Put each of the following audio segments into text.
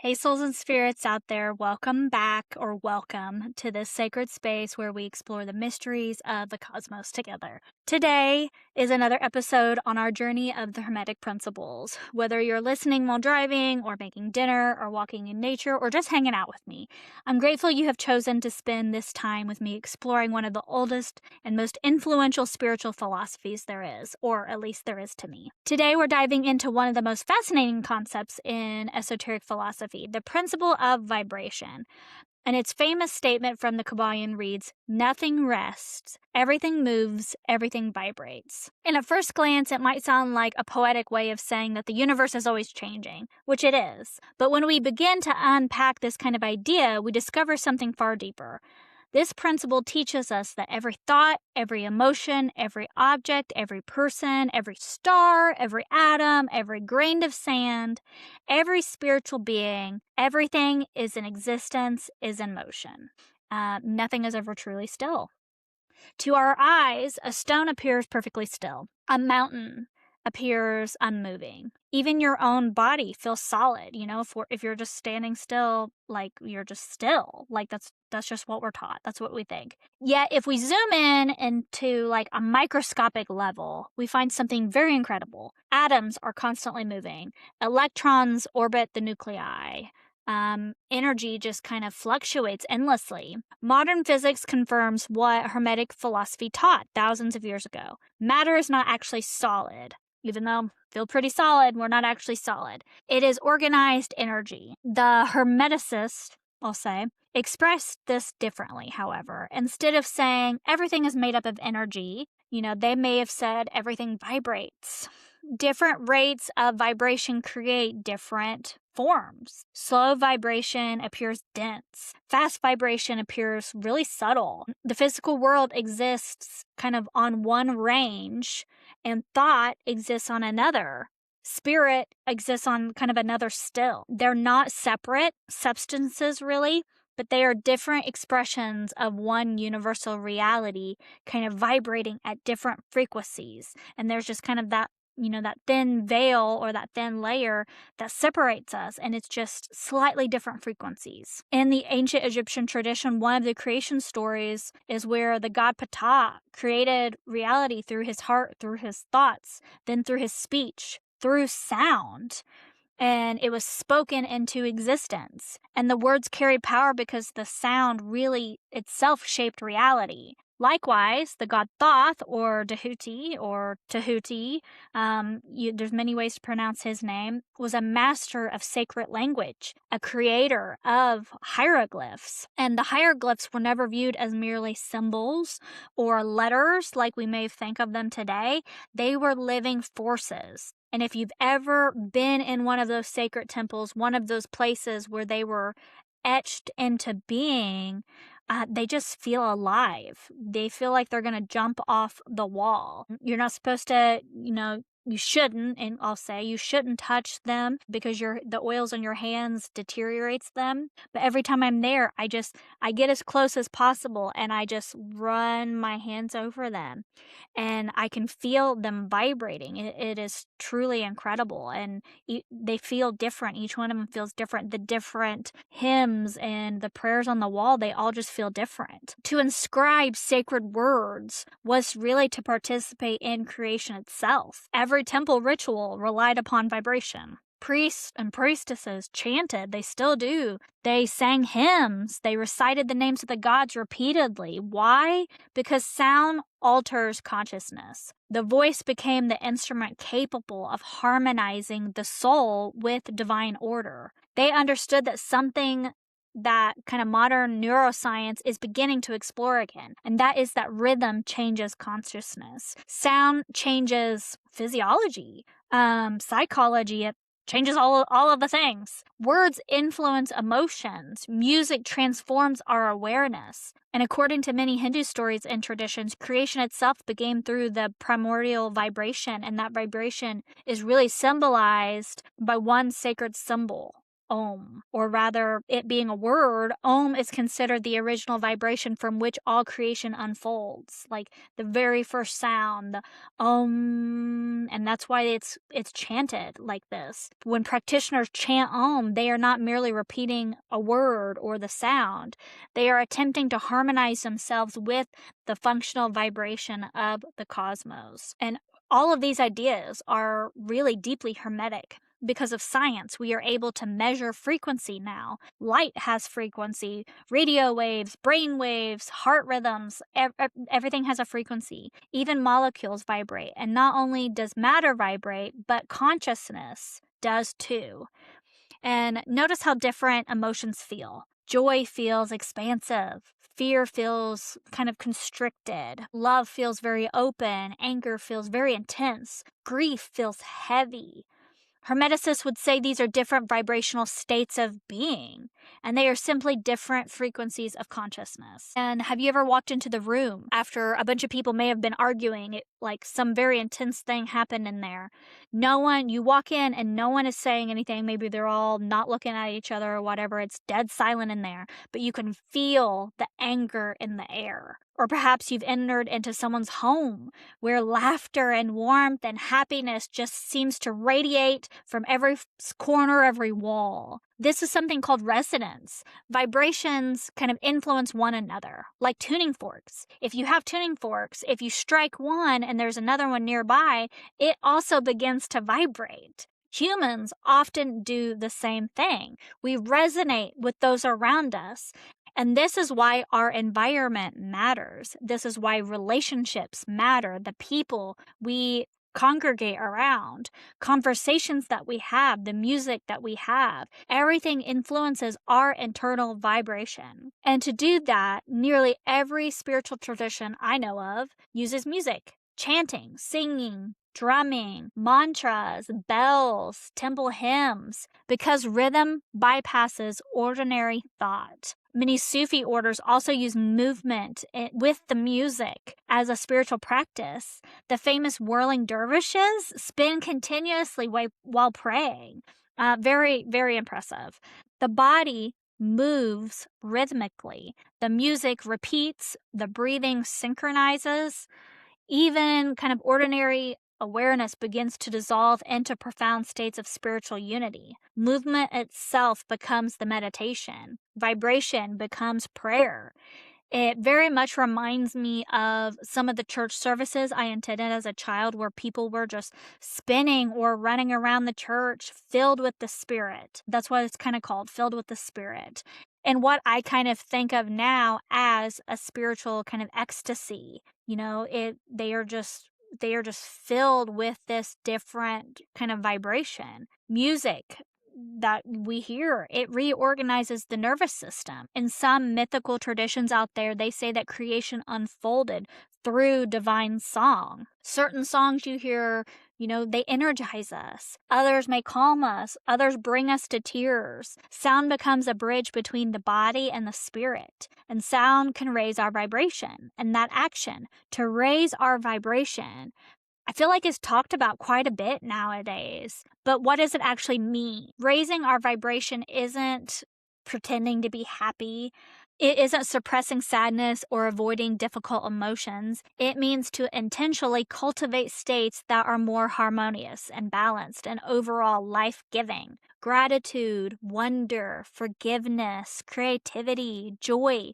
Hey, souls and spirits out there, welcome back or welcome to this sacred space where we explore the mysteries of the cosmos together. Today is another episode on our journey of the Hermetic Principles. Whether you're listening while driving, or making dinner, or walking in nature, or just hanging out with me, I'm grateful you have chosen to spend this time with me exploring one of the oldest and most influential spiritual philosophies there is, or at least there is to me. Today, we're diving into one of the most fascinating concepts in esoteric philosophy, the principle of vibration. And its famous statement from the Kabbalion reads, "Nothing rests, everything moves, everything vibrates." And at first glance, it might sound like a poetic way of saying that the universe is always changing, which it is. But when we begin to unpack this kind of idea, we discover something far deeper. This principle teaches us that every thought, every emotion, every object, every person, every star, every atom, every grain of sand, every spiritual being, everything is in existence, is in motion. Nothing is ever truly still. To our eyes, a stone appears perfectly still. A mountain appears unmoving. Even your own body feels solid. If you're just standing still, like you're just still, like that's just what we're taught. That's what we think. Yet if we zoom in into like a microscopic level, we find something very incredible. Atoms are constantly moving. Electrons orbit the nuclei. Energy just kind of fluctuates endlessly. Modern physics confirms what Hermetic philosophy taught thousands of years ago. Matter is not actually solid. Even though feel pretty solid, we're not actually solid. It is organized energy. The Hermeticists, I'll say, expressed this differently, however. Instead of saying everything is made up of energy, they may have said everything vibrates. Different rates of vibration create different forms. Slow vibration appears dense. Fast vibration appears really subtle. The physical world exists kind of on one range, and thought exists on another. Spirit exists on kind of another still. They're not separate substances, really, but they are different expressions of one universal reality kind of vibrating at different frequencies. And there's just kind of that thin veil or that thin layer that separates us, and it's just slightly different frequencies. In the ancient Egyptian tradition, one of the creation stories is where the god Ptah created reality through his heart, through his thoughts, then through his speech, through sound. And it was spoken into existence. And the words carried power because the sound really itself shaped reality. Likewise, the god Thoth, or Dahuti, or Tahuti, there's many ways to pronounce his name, was a master of sacred language, a creator of hieroglyphs. And the hieroglyphs were never viewed as merely symbols or letters like we may think of them today. They were living forces. And if you've ever been in one of those sacred temples, one of those places where they were etched into being, they just feel alive. They feel like they're going to jump off the wall. You're not supposed to, you shouldn't, and I'll say you shouldn't touch them because the oils on your hands deteriorates them. But every time I'm there, I get as close as possible and I just run my hands over them. And I can feel them vibrating. It is truly incredible. And they feel different. Each one of them feels different. The different hymns and the prayers on the wall, they all just feel different. To inscribe sacred words was really to participate in creation itself. Every temple ritual relied upon vibration. Priests and priestesses chanted, they still do. They sang hymns. They recited the names of the gods repeatedly. Why? Because sound alters consciousness. The voice became the instrument capable of harmonizing the soul with divine order. They understood that something that kind of modern neuroscience is beginning to explore again, and that is that rhythm changes consciousness. Sound changes physiology, psychology. It changes all of the things. Words influence emotions. Music transforms our awareness. And according to many Hindu stories and traditions, creation itself began through the primordial vibration, and that vibration is really symbolized by one sacred symbol, Om, or rather, it being a word, Om is considered the original vibration from which all creation unfolds. Like the very first sound, the Om, and that's why it's chanted like this. When practitioners chant Om, they are not merely repeating a word or the sound. They are attempting to harmonize themselves with the functional vibration of the cosmos. And all of these ideas are really deeply hermetic. Because of science, we are able to measure frequency now. Light has frequency, radio waves, brain waves, heart rhythms, everything has a frequency. Even molecules vibrate. And not only does matter vibrate, but consciousness does too. And notice how different emotions feel. Joy feels expansive. Fear feels kind of constricted. Love feels very open. Anger feels very intense. Grief feels heavy. Hermeticists would say these are different vibrational states of being, and they are simply different frequencies of consciousness. And have you ever walked into the room after a bunch of people may have been arguing, like some very intense thing happened in there? You walk in and no one is saying anything. Maybe they're all not looking at each other or whatever. It's dead silent in there, but you can feel the anger in the air. Or perhaps you've entered into someone's home where laughter and warmth and happiness just seems to radiate from every corner, every wall. This is something called resonance. Vibrations kind of influence one another, like tuning forks. If you have tuning forks, if you strike one and there's another one nearby, it also begins to vibrate. Humans often do the same thing. We resonate with those around us. And this is why our environment matters. This is why relationships matter. The people we congregate around, conversations that we have, the music that we have, everything influences our internal vibration. And to do that, nearly every spiritual tradition I know of uses music, chanting, singing, drumming, mantras, bells, temple hymns, because rhythm bypasses ordinary thought. Many Sufi orders also use movement with the music as a spiritual practice. The famous whirling dervishes spin continuously while praying. Very, very impressive. The body moves rhythmically. The music repeats, the breathing synchronizes. Even kind of ordinary awareness begins to dissolve into profound states of spiritual unity. Movement itself becomes the meditation. Vibration becomes prayer. It very much reminds me of some of the church services I attended as a child where people were just spinning or running around the church filled with the Spirit. That's what it's kind of called, filled with the Spirit. And what I kind of think of now as a spiritual kind of ecstasy, they are just filled with this different kind of vibration. Music that we hear, it reorganizes the nervous system. In some mythical traditions out there, they say that creation unfolded through divine song. Certain songs you hear, they energize us. Others may calm us. Others bring us to tears. Sound becomes a bridge between the body and the spirit. And sound can raise our vibration. And that action to raise our vibration, I feel like it's talked about quite a bit nowadays. But what does it actually mean? Raising our vibration isn't pretending to be happy. It isn't suppressing sadness or avoiding difficult emotions. It means to intentionally cultivate states that are more harmonious and balanced and overall life-giving. Gratitude, wonder, forgiveness, creativity, joy.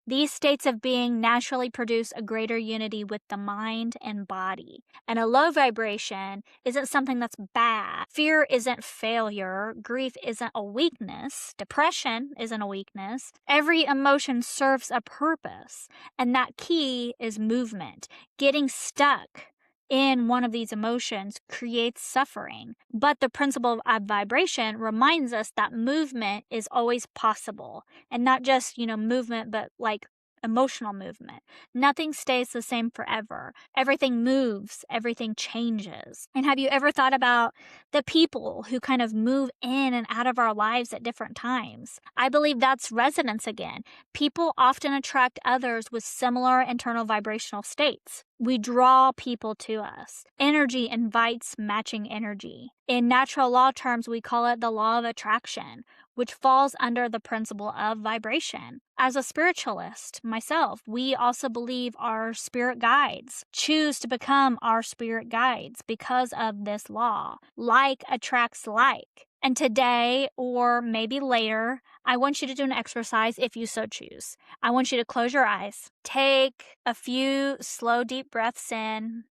These states of being naturally produce a greater unity with the mind and body. And a low vibration isn't something that's bad. Fear isn't failure. Grief isn't a weakness. Depression isn't a weakness. Every emotion serves a purpose. And that key is movement. Getting stuck in one of these emotions creates suffering. But the principle of vibration reminds us that movement is always possible. And not just, movement, but like emotional movement. Nothing stays the same forever. Everything moves, everything changes. And have you ever thought about the people who kind of move in and out of our lives at different times? I believe that's resonance again. People often attract others with similar internal vibrational states. We draw people to us. Energy invites matching energy. In natural law terms, we call it the law of attraction, which falls under the principle of vibration. As a spiritualist myself, we also believe our spirit guides choose to become our spirit guides because of this law. Like attracts like. And today, or maybe later, I want you to do an exercise if you so choose. I want you to close your eyes. Take a few slow, deep breaths in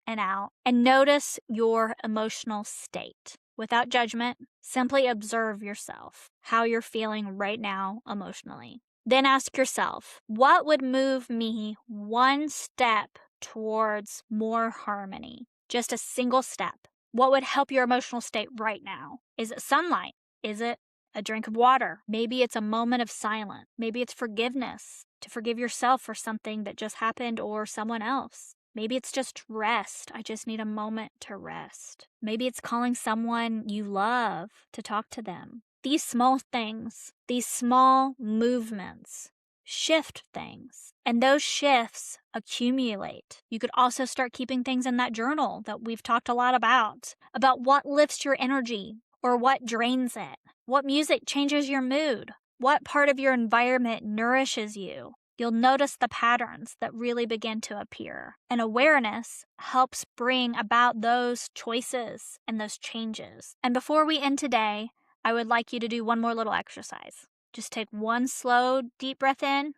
and out, and notice your emotional state. Without judgment, simply observe yourself, how you're feeling right now emotionally. Then ask yourself, what would move me one step towards more harmony? Just a single step. What would help your emotional state right now? Is it sunlight? Is it a drink of water? Maybe it's a moment of silence. Maybe it's forgiveness, to forgive yourself for something that just happened or someone else. Maybe it's just rest. I just need a moment to rest. Maybe it's calling someone you love to talk to them. These small things, these small movements shift things, and those shifts accumulate. You could also start keeping things in that journal that we've talked a lot about what lifts your energy or what drains it, what music changes your mood, what part of your environment nourishes you. You'll notice the patterns that really begin to appear. And awareness helps bring about those choices and those changes. And before we end today, I would like you to do one more little exercise. Just take one slow, deep breath in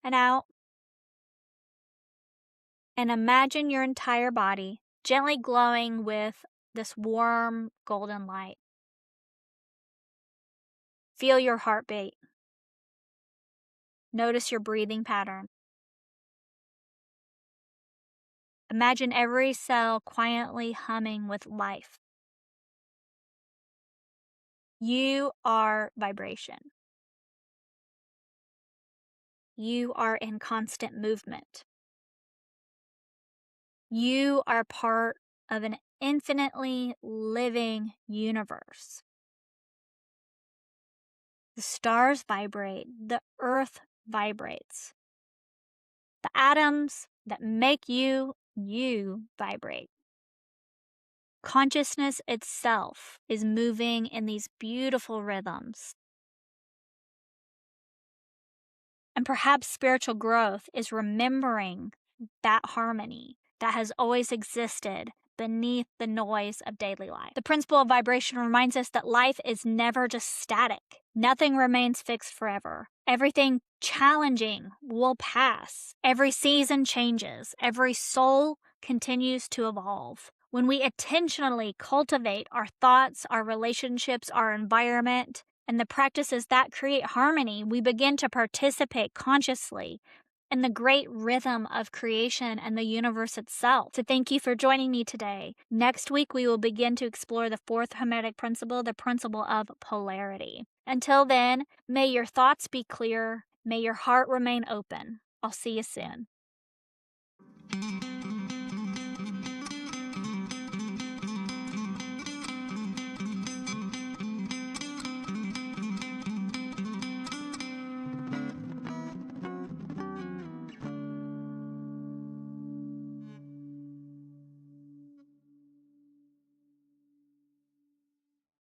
and out. And imagine your entire body gently glowing with this warm golden light. Feel your heartbeat. Notice your breathing pattern. Imagine every cell quietly humming with life. You are vibration. You are in constant movement. You are part of an infinitely living universe. The stars vibrate, the earth vibrates. The atoms that make you, you vibrate. Consciousness itself is moving in these beautiful rhythms. And perhaps spiritual growth is remembering that harmony that has always existed beneath the noise of daily life. The principle of vibration reminds us that life is never just static. Nothing remains fixed forever. Everything challenging will pass. Every season changes. Every soul continues to evolve. When we intentionally cultivate our thoughts, our relationships, our environment, and the practices that create harmony, we begin to participate consciously in the great rhythm of creation and the universe itself. So thank you for joining me today. Next week, we will begin to explore the fourth Hermetic principle, the principle of polarity. Until then, may your thoughts be clear. May your heart remain open. I'll see you soon.